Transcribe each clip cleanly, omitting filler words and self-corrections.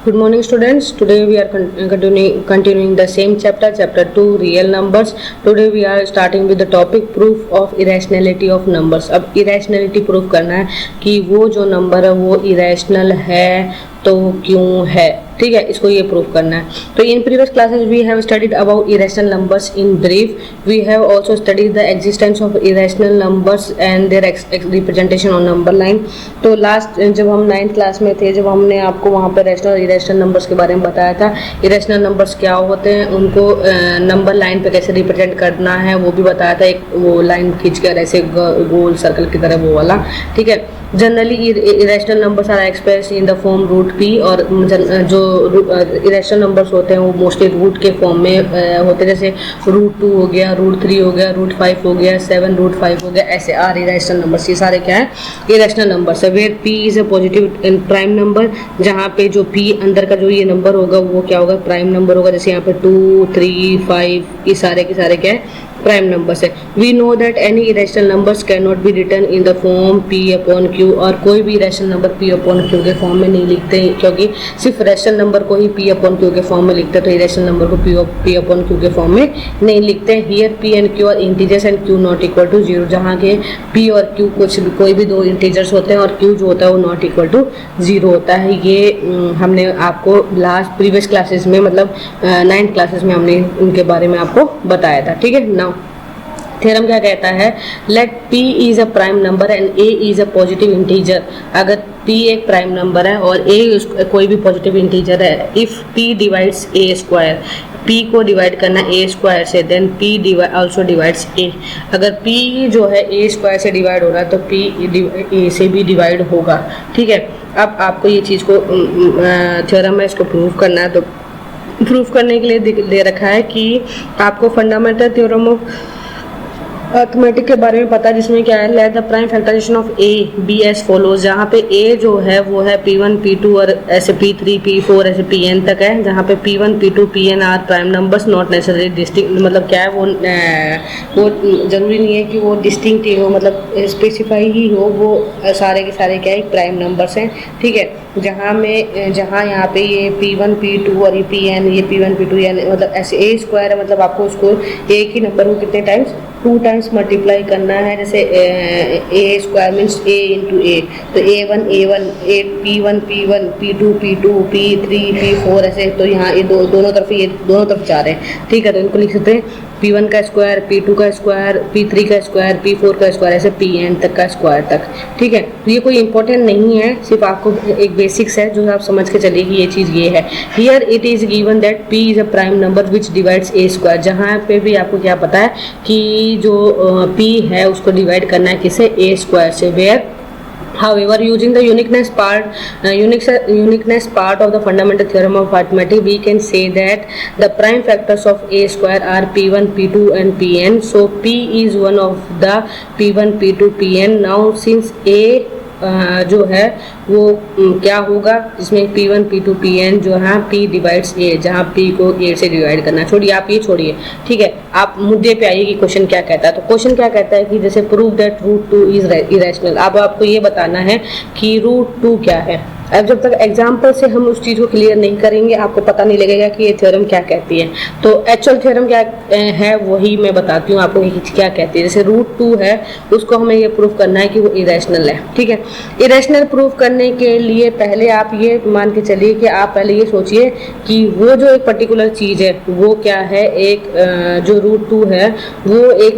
Good morning, students. Today we are continuing the same chapter 2, real numbers. Today we are starting with the topic proof of irrationality of numbers. अब irrationality proof करना है कि वो जो number है वो irrational है तो क्यों है, ठीक है, इसको ये प्रूव करना है. तो in previous classes we have studied about irrational numbers in brief. We have also studied the existence of irrational numbers and their representation on number line. तो लास्ट जब हम 9th क्लास में थे, जब हमने आपको वहाँ पर रैशनल इरेशनल नंबर्स के बारे में बताया था, इरेशनल नंबर्स क्या होते हैं, उनको नंबर लाइन पे कैसे रिप्रेजेंट करना है वो भी बताया था. एक वो लाइन खींचकर ऐसे गोल सर्कल की तरह वो वाला, ठीक है. Generally irrational numbers are express in the form root p, और जो इरेशनल नंबर्स होते हैं वो मोस्टली रूट के फॉर्म में होते हैं. जैसे रूट 2 हो गया, रूट 3 हो गया, रूट 5 हो गया, 7 रूट 5 हो गया, ऐसे आर इरेशनल नंबर्स. ये सारे क्या है, इरेशनल नंबर्स है. Where p is a positive prime number, जहाँ पे जो पी अंदर का जो ये नंबर होगा वो क्या होगा, प्राइम नंबर होगा. जैसे यहाँ पे 2, 3, 5 ये सारे के सारे क्या है, प्राइम नंबर्स है. We know that any irrational numbers can not be written in the form p upon q, और कोई भी irrational number p upon q के फॉर्म में नहीं लिखते, क्योंकि सिर्फ रेशनल नंबर को ही पी अपॉन क्यू के फॉर्म में लिखते हैं, तो इरेशनल नंबर को पी अपॉन क्यू के फॉर्म में नहीं लिखते. Here p and q are integers and Q not equal to 0, जहाँ के पी और क्यू कोई भी दो इंटीजर्स होते हैं और क्यू जो होता है वो नॉट इक्वल टू 0 होता है. ये हमने आपको लास्ट प्रीवियस क्लासेस में, मतलब 9th क्लासेस में हमने उनके बारे में आपको बताया था, ठीक है. नाउ थ्योरम क्या कहता है, let p is a prime number and a is a positive integer. अगर p एक प्राइम नंबर है और a कोई भी पॉजिटिव इंटीजर है, if p divides a square, p को डिवाइड करना a स्क्वायर से, then p also divides a. अगर p जो है a स्क्वायर से डिवाइड हो रहा है तो p a से भी डिवाइड होगा, ठीक है. अब आपको ये चीज़ को थ्योरम है, इसको प्रूव करना है. तो प्रूव करने के लिए दे रखा है कि आपको फंडामेंटल थ्योरम ऑफ अर्थमेटिक के बारे में पता है, जिसमें क्या है, let the prime factorization of a b as follows, जहाँ पे ए जो है वो है P1 P2 और ऐसे P3 P4 ऐसे Pn तक है, जहाँ पे P1 P2 Pn are prime numbers not necessary distinct. मतलब क्या है, वो जरूरी नहीं है कि वो डिस्टिंक्ट ही हो, मतलब स्पेसिफाई ही हो, वो सारे के सारे क्या है, प्राइम नंबर्स हैं, ठीक है. जहाँ यहाँ पे ये P1 P2 और ये Pn, ये P1 P2 यानी मतलब ऐसे a स्क्वायर है, मतलब आपको उसको एक ही नंबर को कितने टाइम्स, 2 टाइम्स मल्टीप्लाई करना है. जैसे a square means a into a, तो a1 P1 P1 P2 P2 P3 P4 ऐसे. तो यहाँ ये दोनों तरफ जा रहे हैं, ठीक है. तो इनको लिख सकते हैं P1 का स्क्वायर, P2 का स्क्वायर, P3 का स्क्वायर, P4 का स्क्वायर, ऐसे Pn तक का स्क्वायर तक, ठीक है. तो ये कोई इंपॉर्टेंट नहीं है, सिर्फ आपको एक बेसिक्स है जो आप समझ के चलिए कि ये चीज़ ये है. Here it is given that P is a prime number which divides a square. जहाँ पे भी आपको क्या पता है कि जो P है उसको डिवाइड करना है किससे, a स्क्वायर से. Where however, using the uniqueness part of the fundamental theorem of arithmetic, we can say that the prime factors of a square are P1 P2 and Pn. So P is one of the P1 P2 Pn. Now since a जो है वो क्या होगा, जिसमें P1 P2 Pn जो है P divides a, जहाँ P को a से डिवाइड करना. छोड़िए, आप ये छोड़िए, ठीक है. आप मुद्दे पे आइए कि क्वेश्चन क्या कहता है. तो क्वेश्चन क्या कहता है कि जैसे prove that root 2 is irrational. अब आपको ये बताना है कि रूट 2 क्या है. अब जब तक एग्जाम्पल से हम उस चीज़ को क्लियर नहीं करेंगे, आपको पता नहीं लगेगा कि ये थ्योरम क्या कहती है. तो एक्चुअल थ्योरम क्या है वही मैं बताती हूँ आपको कि क्या कहती है. जैसे रूट 2 है, उसको हमें ये प्रूफ करना है कि वो इरेशनल है, ठीक है. इरेशनल प्रूफ करने के लिए पहले आप ये मान के चलिए कि आप पहले ये सोचिए कि वो जो एक पर्टिकुलर चीज़ है वो क्या है, एक जो रूट 2 है वो एक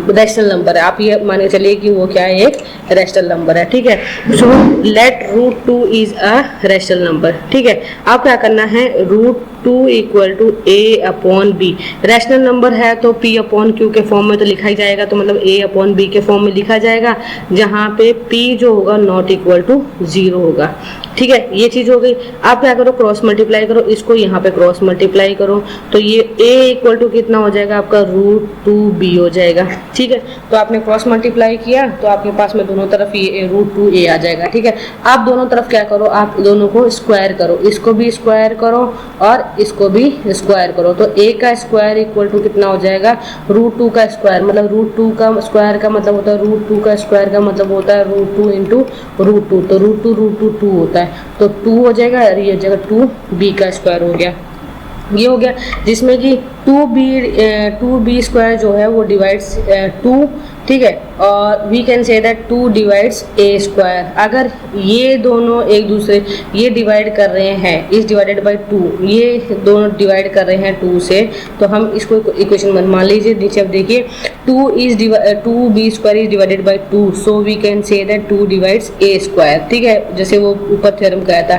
रैशनल नंबर है. आप ये मान के चलिए कि वो क्या है, एक रैशनल नंबर है, ठीक है. So let root 2 is a rational number, ठीक है. आप क्या करना है, root 2 equal to a upon b. Rational number है तो p अपॉन क्यू के फॉर्म में तो लिखा ही जाएगा, तो मतलब a अपॉन बी के फॉर्म में लिखा जाएगा, जहाँ पे p जो होगा नॉट इक्वल टू 0 होगा, ठीक है. ये चीज़ हो गई. आप क्या करो, क्रॉस मल्टीप्लाई करो, इसको यहाँ पे क्रॉस मल्टीप्लाई करो, तो ये a इक्वल टू कितना हो जाएगा, आपका रूट 2b हो जाएगा, ठीक है. तो आपने क्रॉस मल्टीप्लाई किया तो आपके पास में दोनों तरफ ये रूट 2a आ जाएगा, ठीक है. आप दोनों तरफ क्या करो, आप दोनों को स्क्वायर करो, इसको भी स्क्वायर करो और इसको भी स्क्वायर करो. तो a का स्क्वायर इक्वल टू कितना हो जाएगा, रूट 2 का स्क्वायर. मतलब रूट 2 का स्क्वायर का मतलब होता है रूट 2 का स्क्वायर का मतलब होता है रूट 2 इंटू रूट 2. तो रूट 2 2 होता है, तो 2 हो जाएगा और ये हो जाएगा 2b का स्क्वायर हो गया। ये हो गया जिसमें कि 2b स्क्वायर जो है वो डिवाइड्स 2, ठीक है, और we can say that 2 divides a square. अगर ये दोनों एक दूसरे ये डिवाइड कर रहे हैं, इज डिवाइडेड बाय 2, ये दोनों डिवाइड कर रहे हैं 2 से, तो हम इसको इक्वेशन मान लीजिए नीचे अब देखिए 2b square is divided by 2, so we can say that 2 divides a square, ठीक है, जैसे वो ऊपर थ्योरम कहा था।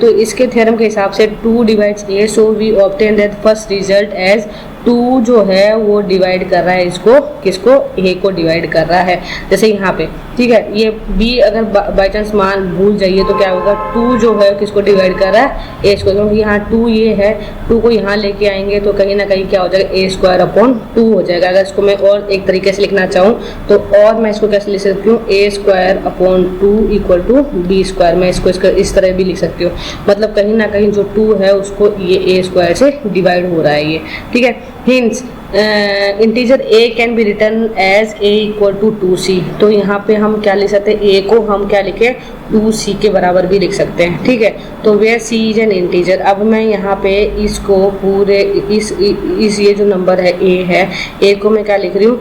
तो इसके थ्योरम के हिसाब से 2 divides a, so we obtain that first result as 2 जो है वो डिवाइड कर रहा है इसको, किसको, a को डिवाइड कर रहा है, जैसे यहाँ पे, ठीक है। ये b अगर बाई चांस मान भूल जाइए तो क्या होगा, 2 जो है किसको डिवाइड कर रहा है, a स्क्वायर, क्योंकि यहाँ 2 ये है, 2 को यहाँ लेके आएंगे तो कहीं ना कहीं क्या हो जाएगा, a स्क्वायर अपॉन 2 हो जाएगा। अगर इसको मैं और एक तरीके से लिखना चाहूँ तो और मैं इसको कैसे लिख सकती हूँ, a square upon 2 equal to b square, मैं इसको इस तरह भी लिख सकती हूँ। मतलब कहीं ना कहीं जो 2 है उसको ये a स्क्वायर से डिवाइड हो रहा है ये, ठीक है। Hence integer a can be written as a equal to 2c, तो यहाँ पे हम क्या लिख सकते हैं, a को हम क्या लिखे, 2c के बराबर भी लिख सकते हैं, ठीक है। तो where c is an integer. अब मैं यहाँ पे इसको पूरे इस ये जो नंबर है a है, a को मैं क्या लिख रही हूँ,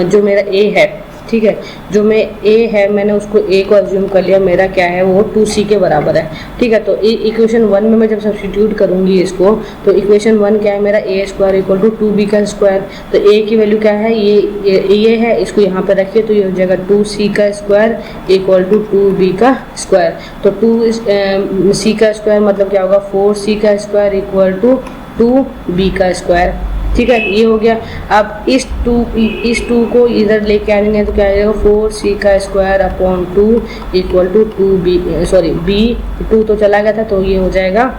जो मेरा a है, ठीक है, जो मैं a है मैंने उसको a को अज्यूम कर लिया, मेरा क्या है वो 2c के बराबर है, ठीक है। तो इक्वेशन 1 में मैं जब सब्स्टिट्यूट करूंगी इसको, तो इक्वेशन 1 क्या है मेरा, a square equal to 2b का स्क्वायर, तो a की वैल्यू क्या है, ये है, इसको यहाँ पे रखिए तो ये हो जाएगा 2c का स्क्वायर इक्वल टू 2b का स्क्वायर। तो 2c का स्क्वायर मतलब क्या होगा, 4c का स्क्वायर इक्वल टू 2b का स्क्वायर, ठीक है, ये हो गया। अब इस 2 को इधर लेके आएंगे तो क्या आएगा, 4c का स्क्वायर अपॉन 2 इक्वल टू 2 तो चला गया था, तो ये हो जाएगा,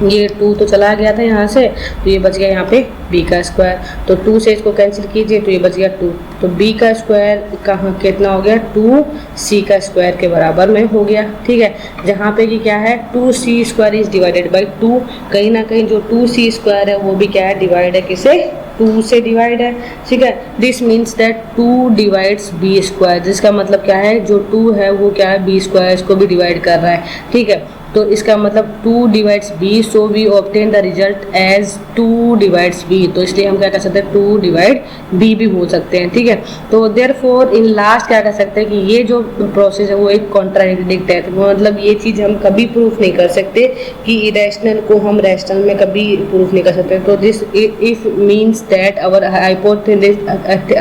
ये 2 तो चला गया था यहाँ से, तो ये बच गया यहाँ पे b का स्क्वायर, तो 2 से इसको कैंसिल कीजिए तो ये बच गया 2, तो b का स्क्वायर कहाँ कितना हो गया, 2c का स्क्वायर के बराबर में हो गया, ठीक है। जहाँ पे कि क्या है, 2c square is divided by 2, कहीं ना कहीं जो 2c स्क्वायर है वो भी क्या है, डिवाइड है किसे, 2 से डिवाइड है, ठीक है। This means that 2 divides b square, जिसका मतलब क्या है, जो 2 है वो क्या है, b स्क्वायर इसको भी डिवाइड कर रहा है, ठीक है। तो इसका मतलब 2 divides b, so we obtain the result as 2 divides b, तो इसलिए हम क्या कर सकते हैं, 2 डिवाइड b भी बोल सकते हैं, ठीक है। तो देयरफॉर इन लास्ट क्या कर सकते हैं कि ये जो प्रोसेस है वो एक कॉन्ट्राडिक्ट है, तो मतलब ये चीज़ हम कभी प्रूफ नहीं कर सकते कि इरेशनल को हम रैशनल में कभी प्रूफ नहीं कर सकते। तो this if means that our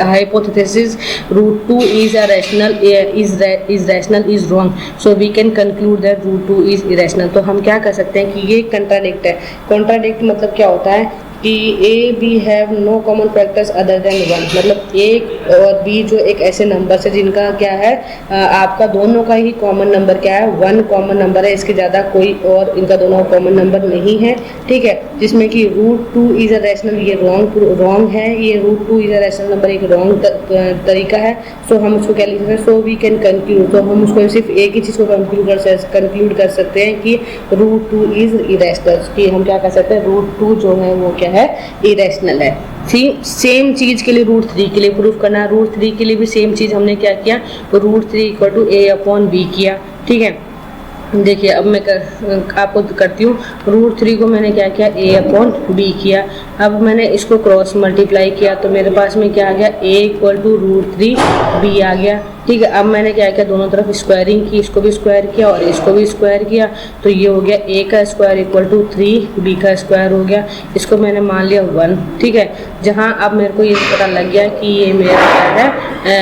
hypothesis root 2 is a rational is wrong, so we can conclude that root 2 is irrational. तो हम क्या कर सकते हैं कि ये कंट्राडिक्ट है। कंट्राडिक्ट मतलब क्या होता है कि a b have no common factors other than 1, मतलब a और b जो एक ऐसे नंबर है जिनका क्या है, आपका दोनों का ही कॉमन नंबर क्या है, 1 कॉमन नंबर है, इसके ज़्यादा कोई और इनका दोनों कॉमन नंबर नहीं है, ठीक है। जिसमें कि रूट 2 इज़ अ रैशनल, ये रॉन्ग है, ये root 2 is a rational number एक रॉन्ग तरीका है। सो हम उसको क्या लिख सकते हैं, सो वी कैन कंक्लूड, तो हम उसको सिर्फ एक ही चीज़ को कंक्लूड कर सकते हैं कि रूट 2 इज़ इरेशनल, कि हम क्या कर सकते हैं, रूट 2 जो है वो क्या है, इरेशनल है। सेम चीज़ के लिए रूट 3 के लिए प्रूफ करना, रूट 3 के लिए भी सेम चीज़ हमने क्या किया, root 3 equal to a upon b किया, ठीक है। देखिए अब मैं आपको करती हूँ, रूट 3 को मैंने क्या किया, a अपॉन b किया, अब मैंने इसको क्रॉस मल्टीप्लाई किया तो मेरे पास में क्या आ गया, a equal to root 3 b आ गया, ठीक है। अब मैंने क्या किया, दोनों तरफ स्क्वायरिंग की, इसको भी स्क्वायर किया और इसको भी स्क्वायर किया, तो ये हो गया a का स्क्वायर इक्वल टू 3 b का स्क्वायर हो गया, इसको मैंने मान लिया 1, ठीक है। जहाँ अब मेरे को ये पता लग गया कि ये मेरा क्या है,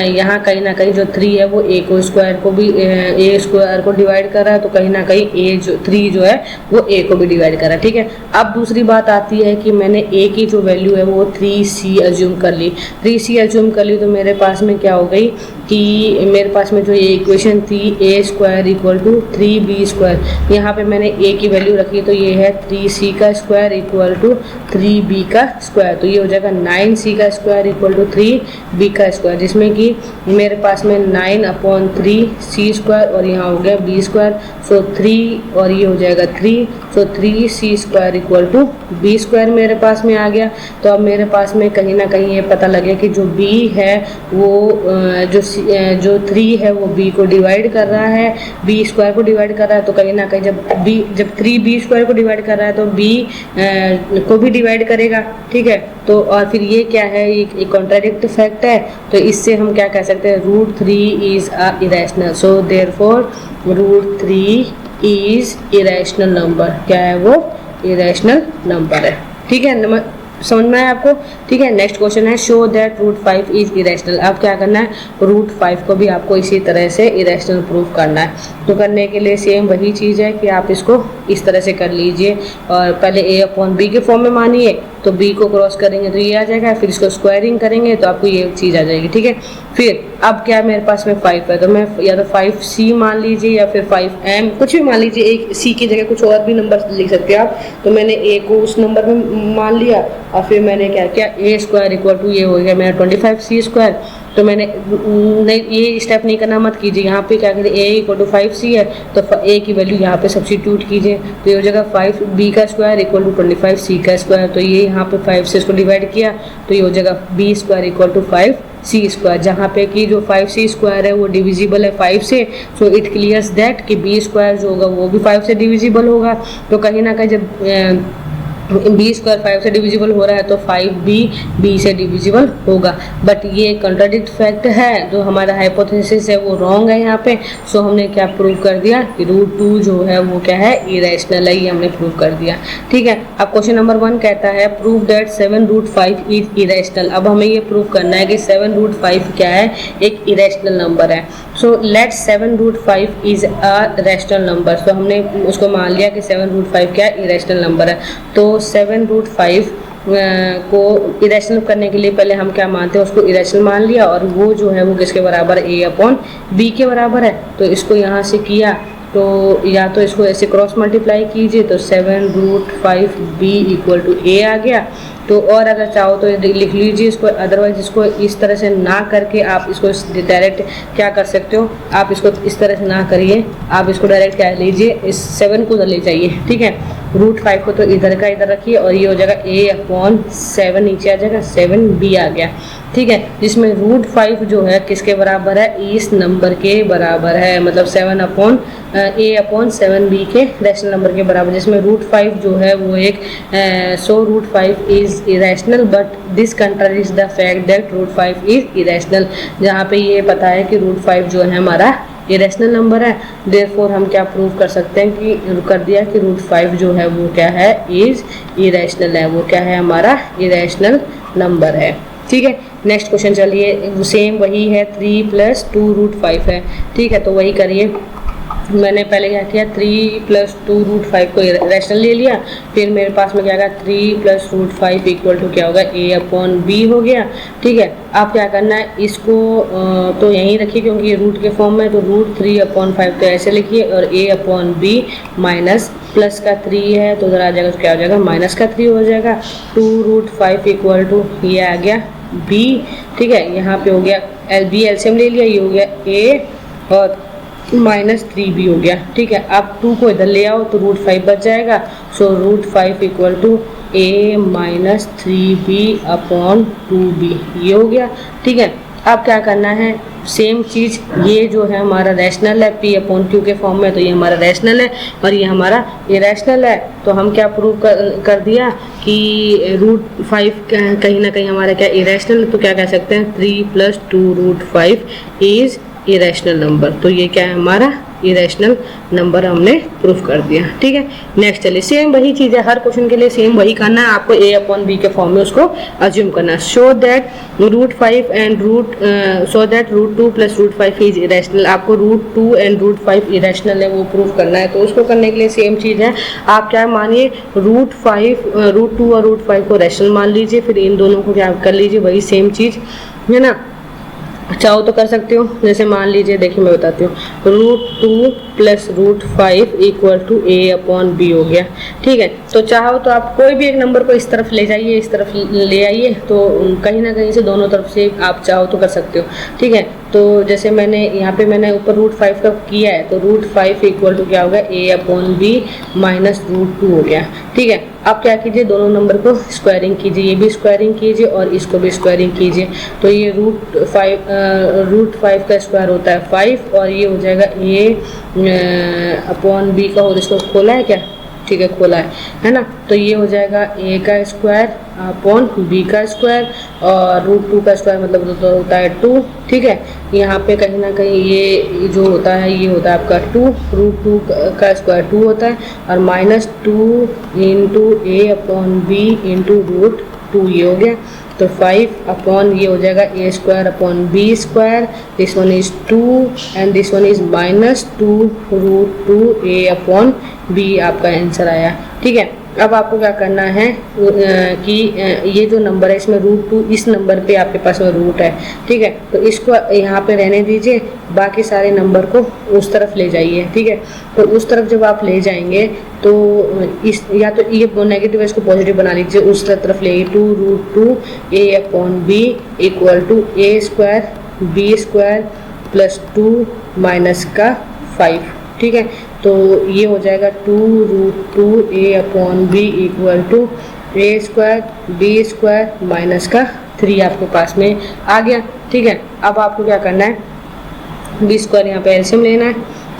यहाँ कहीं ना कहीं जो 3 है वो a को स्क्वायर को भी a स्क्वायर को डिवाइड कर रहा है, तो कहीं ना कहीं a जो 3 जो है वो a को भी डिवाइड कर रहा है, ठीक है। अब दूसरी बात आती है कि मैंने a की जो वैल्यू है वो 3c अज्यूम कर ली, 3c अज्यूम कर ली, तो मेरे पास में क्या हो गई कि मेरे पास में जो ये इक्वेशन थी a square equal to 3b square, यहाँ पे मैंने a की वैल्यू रखी तो ये है 3c का स्क्वायर इक्वल टू 3b का स्क्वायर, तो ये हो जाएगा 9c का स्क्वायर इक्वल टू 3b का स्क्वायर, जिसमें कि मेरे पास में 9 अपॉन 3c स्क्वायर और यहाँ हो गया b स्क्वायर, सो 3 और ये हो जाएगा 3, so 3c square equal to b square मेरे पास में आ गया। तो अब मेरे पास में कहीं ना कहीं ये पता लगे कि जो b है वो जो c जो 3 है वो b को डिवाइड कर रहा है, b स्क्वायर को डिवाइड कर रहा है, तो कहीं ना कहीं जब 3 b स्क्वायर को डिवाइड कर रहा है तो b को भी डिवाइड करेगा, ठीक है। तो और फिर ये क्या है, एक कॉन्ट्राडिक्ट फैक्ट है, तो इससे हम क्या कह सकते हैं, √3 is a irrational, so therefore √3 is irrational number. क्या है वो, इरेशनल नंबर है, ठीक है। समझ में आया आपको, ठीक है। नेक्स्ट क्वेश्चन है शो दैट √5 इज इरेशनल। अब क्या करना है, √5 को भी आपको इसी तरह से इरेशनल प्रूफ करना है। तो करने के लिए सेम वही चीज़ है कि आप इसको इस तरह से कर लीजिए, और पहले a/b के फॉर्म में मानिए, तो b को क्रॉस करेंगे तो ये आ जाएगा, फिर इसको स्क्वायरिंग करेंगे तो आपको ये चीज़ आ जाएगी, ठीक है। फिर अब क्या मेरे पास में 5 है, तो मैं या तो 5c मान लीजिए या फिर 5m, कुछ भी मान लीजिए, एक c की जगह कुछ और भी नंबर लिख सकते हैं आप। तो मैंने a को उस नंबर में मान लिया, और फिर मैंने क्या किया, a² ये हो गया मेरा 25c²। तो मैंने नहीं, ये स्टेप नहीं करना मत कीजिए, यहाँ पे क्या करिए, a = 5c है तो a की वैल्यू यहाँ पे सब्स्टिट्यूट कीजिए, तो ये हो जाएगा 5b² = 25c²। तो ये यहाँ पे 5 से इसको डिवाइड किया तो ये हो जाएगा b² = 5c², जहाँ पे कि जो 5c² है वो डिविजिबल है 5 से, सो इट क्लियर्स दैट कि b² जो होगा वो भी 5 से डिविजिबल होगा। तो कहीं ना कहीं जब b² 5 से डिविजिबल हो रहा है तो 5b b से डिविजिबल होगा, बट ये कॉन्ट्राडिक्ट फैक्ट है, जो हमारा हाइपोथेसिस है वो रॉन्ग है यहाँ पे। सो हमने क्या प्रूव कर दिया कि √2 जो है वो क्या है, इरेशनल है, ये हमने प्रूव कर दिया, ठीक है। अब क्वेश्चन नंबर 1 कहता है प्रूव दैट 7√5 इज इरेशनल। अब हमें ये प्रूव करना है कि 7√5 क्या है, एक इरेशनल नंबर है। So late 7√5 is a rational number. तो हमने उसको मान लिया कि 7√5 क्या इरेशनल नंबर है। तो 7√5 को इरेशनल करने के लिए पहले हम क्या मानते हैं, उसको इरेशनल मान लिया, और वो जो है वो किसके बराबर है, a/b के बराबर है। तो इसको यहाँ से किया तो या तो इसको ऐसे क्रॉस मल्टीप्लाई कीजिए तो 7√5b = a आ गया। तो और अगर चाहो तो लिख लीजिए इसको, अदरवाइज इसको इस तरह से ना करके आप इसको डायरेक्ट क्या कर सकते हो, आप इसको इस तरह से ना करिए, आप इसको डायरेक्ट क्या लीजिए, इस 7 को ले जाइए, ठीक है। √5 को तो इधर का इधर रखिए, और ये हो जाएगा a/7, नीचे आ जाएगा 7b आ गया, ठीक है। जिसमें √5 जो है किसके बराबर है, इस नंबर के बराबर है, मतलब a/7b के रैशनल नंबर के बराबर, जिसमें √5 जो है वो एक सो √5 is irrational but this contradicts the fact that √5 is irrational। जहाँ पे ये पता है कि √5 जो है हमारा इरेशनल नंबर है, देयरफॉर हम क्या प्रूव कर सकते हैं कि कर दिया कि √5 जो है वो क्या है, इज इरेशनल है, वो क्या है, हमारा इरेशनल नंबर है, ठीक है। नेक्स्ट क्वेश्चन चलिए, सेम वही है, 3 + 2 √5 है, ठीक है। तो वही करिए, मैंने पहले क्या किया, 3 + 2 √5 को रैशनल ले लिया, फिर मेरे पास में क्या आएगा, 3 + √5 = क्या होगा, a/b हो गया, ठीक है। आप क्या करना है, इसको तो यहीं रखिए क्योंकि ये रूट के फॉर्म में, तो √3/5 तो ऐसे लिखिए, और a/b माइनस प्लस का 3 है तो उधर आ जाएगा, तो क्या हो जाएगा, माइनस का 3 हो जाएगा। 2√5 = ये आ गया b, ठीक है। यहाँ पे हो गया b एलसीएम ले लिया, ये हो गया a और -3b हो गया, ठीक है। अब 2 को इधर ले आओ तो √5 बच जाएगा, सो √5 = a - 3b/2b, ये हो गया, ठीक है। अब क्या करना है, सेम चीज़, ये जो है हमारा रैशनल है p/q के फॉर्म में, तो ये हमारा रैशनल है और ये हमारा इरेशनल है। तो हम क्या प्रूव कर दिया कि √5 कहीं ना कहीं हमारा क्या इरेशनल, तो क्या कह सकते हैं, 3 + 2 √5 इज इरेशनल नंबर। तो ये क्या है, हमारा इरेशनल नंबर हमने प्रूफ कर दिया, ठीक है। नेक्स्ट चलिए, सेम वही चीज़ है, हर क्वेश्चन के लिए सेम वही करना है आपको, a/b के फॉर्म में उसको अज्यूम करना है। Show that √5 and √2 + √5 is irrational. आपको √2 एंड √5 इरेशनल है वो प्रूफ करना है, तो उसको करने के लिए सेम चीज़ है, आप क्या मानिए, √2 और √5 को रैशनल मान लीजिए, फिर इन दोनों को क्या कर लीजिए, वही सेम चीज़ है ना, चाहो तो कर सकते हो। जैसे मान लीजिए, देखिए मैं बताती हूँ, √2 + √5 = a/b हो गया, ठीक है। तो चाहो तो आप कोई भी एक नंबर को इस तरफ ले जाइए, इस तरफ ले आइए, तो कहीं ना कहीं से दोनों तरफ से आप चाहो तो कर सकते हो, ठीक है। तो जैसे मैंने यहाँ पे मैंने ऊपर √5 का किया है, तो √5 = क्या होगा, a/b - √2 हो गया, ठीक है। आप क्या कीजिए, दोनों नंबर को स्क्वायरिंग कीजिए, ये भी स्क्वायरिंग कीजिए और इसको भी स्क्वायरिंग कीजिए। तो ये रूट 5 का स्क्वायर होता है 5 और ये हो जाएगा a अपॉन b का, और इसको खोला है क्या, ठीक है खोला है ना। तो ये हो जाएगा a का स्क्वायर अपॉन b का स्क्वायर और रूट 2 का स्क्वायर मतलब तो होता है 2, ठीक है। यहाँ पे कहीं ना कहीं ये जो होता है ये होता है आपका 2, रूट 2 का स्क्वायर 2 होता है और -2 into a upon b into root 2 ये हो गया। तो 5 अपॉन ये हो जाएगा a square upon b square, this one is 2 and this one is -2 root 2 a upon b आपका आंसर आया, ठीक है। अब आपको क्या करना है कि ये जो नंबर है इसमें रूट 2 इस नंबर पे आपके पास में रूट है, ठीक है। तो इसको यहाँ पे रहने दीजिए, बाकी सारे नंबर को उस तरफ ले जाइए, ठीक है। तो उस तरफ जब आप ले जाएंगे तो इस या तो ये नेगेटिव है इसको पॉजिटिव बना लीजिए, उस तरफ ले 2 root 2 a upon b equal to a square b square plus 2 minus का 5, ठीक है। तो ये हो जाएगा 2 root 2 a upon b equal to a square b square minus का 3 आपके पास में आ गया, ठीक है। अब आपको क्या करना है, b स्क्वायर यहाँ पे एलसीएम लेना है,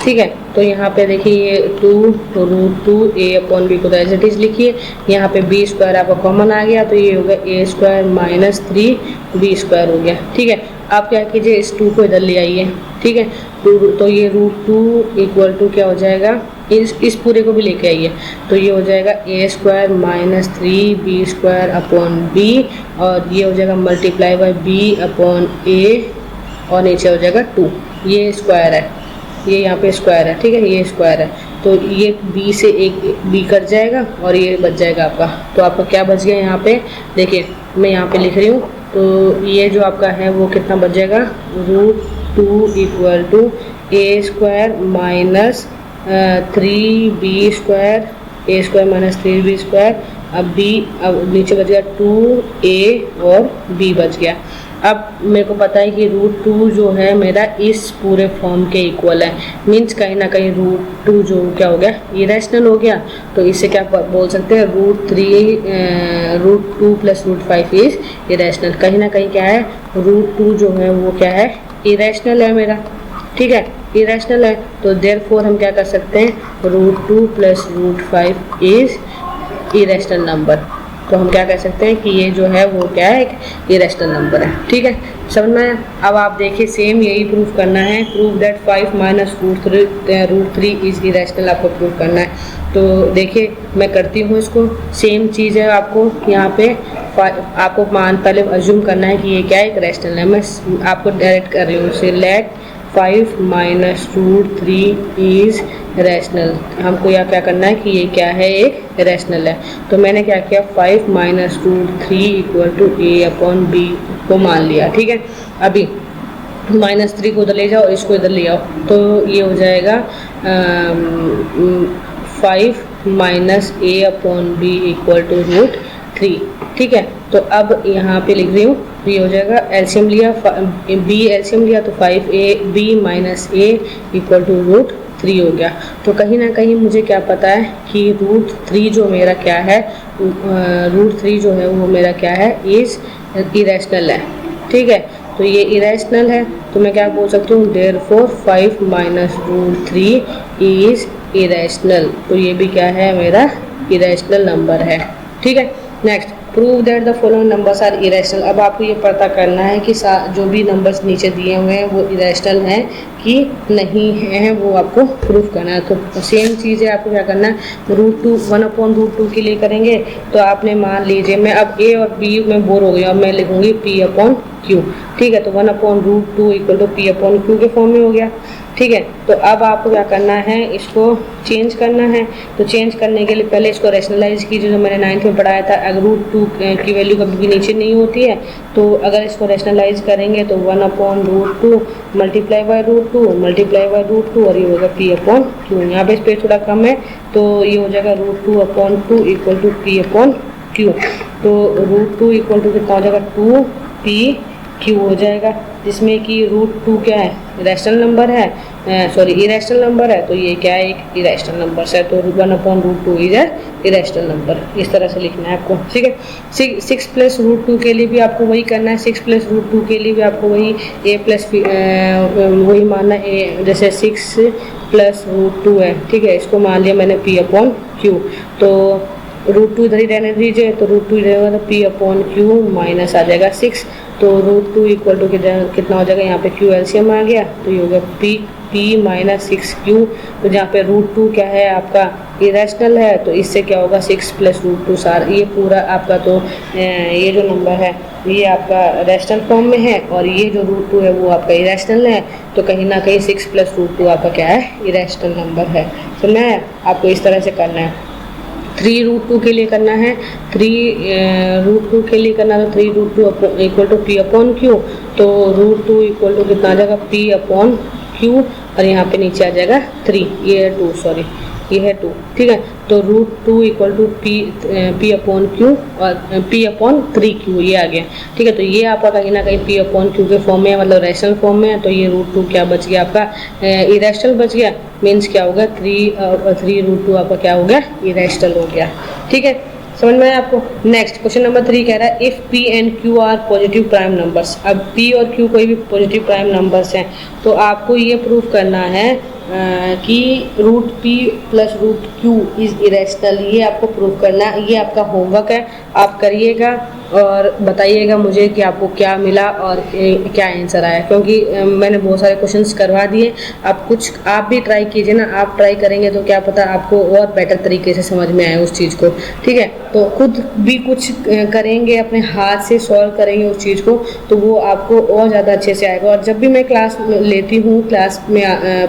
ठीक है। तो यहाँ पे देखिए ये 2 रूट 2 a अपॉन b को तो एज इट इज लिखिए, यहाँ पे b स्क्वायर आपका कॉमन आ गया तो ये हो गया a square minus 3 b square हो गया, ठीक है। आप क्या कीजिए इस 2 को इधर ले आइए, ठीक है। तो ये रूट 2 इक्वल टू क्या हो जाएगा, इस पूरे को भी लेके आइए, तो ये हो जाएगा a square minus 3b square upon b और ये हो जाएगा multiply by b upon a और नीचे हो जाएगा 2, ये स्क्वायर है, ये यहाँ पे स्क्वायर है, ठीक है, ये स्क्वायर है। तो ये b से एक b कट जाएगा और ये बच जाएगा आपका। तो आपका क्या बच गया यहाँ पे, देखिए मैं यहाँ पे लिख रही हूँ, तो ये जो आपका है वो कितना बच जाएगा, root 2 equal to a square minus 3b square, a square minus 3b square, अब नीचे बच गया 2a और b बच गया। अब मेरे को पता है कि रूट 2 जो है मेरा इस पूरे फॉर्म के इक्वल है, मीन्स कहीं ना कहीं रूट 2 जो क्या हो गया, इरेशनल हो गया। तो इससे क्या बोल सकते हैं, root 2 plus root 5 is irrational. कहीं ना कहीं क्या है, रूट 2 जो है वो क्या है, इरेशनल है मेरा, ठीक है, इरेशनल है। तो देयरफॉर हम क्या कर सकते हैं, root 2 plus root 5 is irrational number. तो हम क्या कह सकते हैं कि ये जो है वो क्या है, एक इरेशनल नंबर है, ठीक है, समझ में आया। अब आप देखिए सेम यही प्रूफ करना है, proof that 5 minus root 3 is irrational आपको प्रूफ करना है। तो देखिए मैं करती हूँ इसको, सेम चीज़ है, आपको यहाँ पे आपको पहले अज्यूम करना है कि ये क्या है, एक रैशनल है। मैं आपको डायरेक्ट कर रही हूँ, select 5 minus root 3 is rational. हमको यहाँ क्या करना है कि ये क्या है, एक रैशनल है। तो मैंने क्या किया, 5 minus root 3 equal to a upon b को मान लिया, ठीक है। अभी -3 को उधर ले जाओ, इसको इधर ले आओ, तो ये हो जाएगा 5 minus a upon b equal to root 3, ठीक है। तो अब यहाँ पे लिख रही हूँ, ये हो जाएगा एलसीएम लिया, b एलसीएम लिया तो 5ab minus a equal to root 3 हो गया। तो कहीं ना कहीं मुझे क्या पता है कि रूट 3 जो मेरा क्या है, रूट 3 जो है वो मेरा क्या है, इज इरेशनल है, ठीक है। तो ये इरेशनल है, तो मैं क्या बोल सकती हूँ, therefore 5 minus root 3 is irrational. तो ये भी क्या है, मेरा इरेशनल नंबर है, ठीक है। Next, prove that the following numbers are irrational. अब आपको ये पता करना है कि जो भी नंबर्स नीचे दिए हुए हैं वो इरेशनल हैं कि नहीं हैं, वो आपको प्रूफ करना है। तो सेम चीज़ है, आपको क्या करना है, रूट 2 1 अपॉन रूट 2 के लिए करेंगे। तो आपने मान लीजिए मैं अब a और b में बोर हो गया, अब मैं लिखूंगी p अपॉन q, ठीक है। तो 1 upon root 2 equal to p upon q के फॉर्म में हो गया, ठीक है। तो अब आपको क्या करना है, इसको चेंज करना है। तो चेंज करने के लिए पहले इसको रैशनलाइज कीजिए, जो मैंने 9th में पढ़ाया था। अगर रूट 2 की वैल्यू कभी भी नीचे नहीं होती है, तो अगर इसको रैशनलाइज करेंगे तो 1 upon root 2 multiply by root 2 multiply by root 2 और ये होगा p अपॉन q। यहाँ पे स्पेस थोड़ा कम है, तो ये हो जाएगा root 2 upon 2 equal to p upon q। तो रूट 2 इक्वल टू कितना हो जाएगा, 2p क्यू हो जाएगा, जिसमें कि √2 क्या है, इरेशनल नंबर है, इरेशनल नंबर है, तो ये क्या है, एक इरेशनल नंबर है, तो 1/√2 इज ए इरेशनल नंबर। इस तरह से लिखना है आपको, ठीक है। 6 प्लस √2 के लिए भी आपको वही करना है, 6 प्लस √2 के लिए भी आपको वही a प्लस वही मानना है, जैसे 6 प्लस √2 है, ठीक है, इसको मान लिया मैंने P/Q, तो √2 इधर ही रहने दीजिए, तो √2 रहेगा तो P/Q माइनस आ जाएगा 6, तो √2 इक्वल टू कितना हो जाएगा, यहाँ पे Q एलसीएम आ गया, तो ये हो गया P माइनस 6Q, तो जहाँ पे √2 क्या है आपका इरेशनल है, तो इससे क्या होगा 6 प्लस √2 सार, ये पूरा आपका तो ये जो नंबर है ये आपका रैशनल फॉर्म में है, और ये जो √2 है वो आपका इरेशनल है, तो कहीं ना कहीं 6 प्लस √2 आपका क्या है, इरेशनल नंबर है। समझना है आपको, इस तरह से करना है। 3√2 के लिए करना है, 3√2 के लिए करना है, तो 3√2 इक्वल टू P/Q, तो √2 इक्वल टू कितना आ जाएगा, P/Q, और यहाँ पे नीचे आ जाएगा 3, ये है 2, सॉरी ये है 2, ठीक है, तो √2 इक्वल टू P/Q और P/3Q ये आ गया, ठीक है, तो ये आपका कहीं ना कहीं P/Q के फॉर्म में है, मतलब रैशनल फॉर्म में है, तो ये √2 क्या बच गया आपका, इरेशनल बच गया, मीन्स क्या होगा 3√2 आपका क्या हो गया, इरेशनल हो गया, ठीक है, समझ में आया आपको। नेक्स्ट क्वेश्चन नंबर 3 कह रहा है if P and Q are positive prime numbers. अब P और Q कोई भी पॉजिटिव प्राइम नंबर्स हैं, तो आपको ये प्रूव करना है कि √P plus √Q is irrational, ये आपको प्रूव करना है, ये आपका होमवर्क है, आप करिएगा और बताइएगा मुझे कि आपको क्या मिला और क्या आंसर आया, क्योंकि मैंने बहुत सारे क्वेश्चंस करवा दिए, आप भी ट्राई कीजिए ना, आप ट्राई करेंगे तो क्या पता आपको और बेटर तरीके से समझ में आए उस चीज़ को, ठीक है, तो खुद भी कुछ करेंगे, अपने हाथ से सॉल्व करेंगे उस चीज़ को, तो वो आपको और ज़्यादा अच्छे से आएगा। और जब भी मैं क्लास लेती हूँ, क्लास में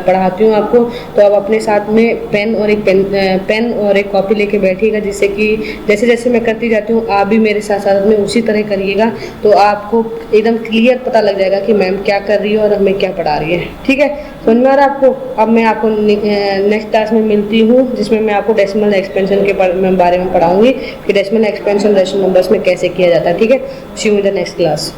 पढ़ाती हूँ आपको, तो आप अपने साथ में पेन और एक कॉपी लेके बैठिएगा, जिससे कि जैसे जैसे मैं करती जाती हूँ आप भी मेरे साथ साथ में उसी तरह करिएगा, तो आपको एकदम क्लियर पता लग जाएगा कि मैम क्या कर रही है और हमें क्या पढ़ा रही है, ठीक है, समझ में आ रहा है आपको। अब मैं आपको नेक्स्ट क्लास में मिलती हूँ, जिसमें मैं आपको डेसिमल एक्सपेंशन के बारे में पढ़ाऊंगी कि डेसिमल एक्सपेंशन रैशनल नंबर्स में कैसे किया जाता है, ठीक है। See you in the next class.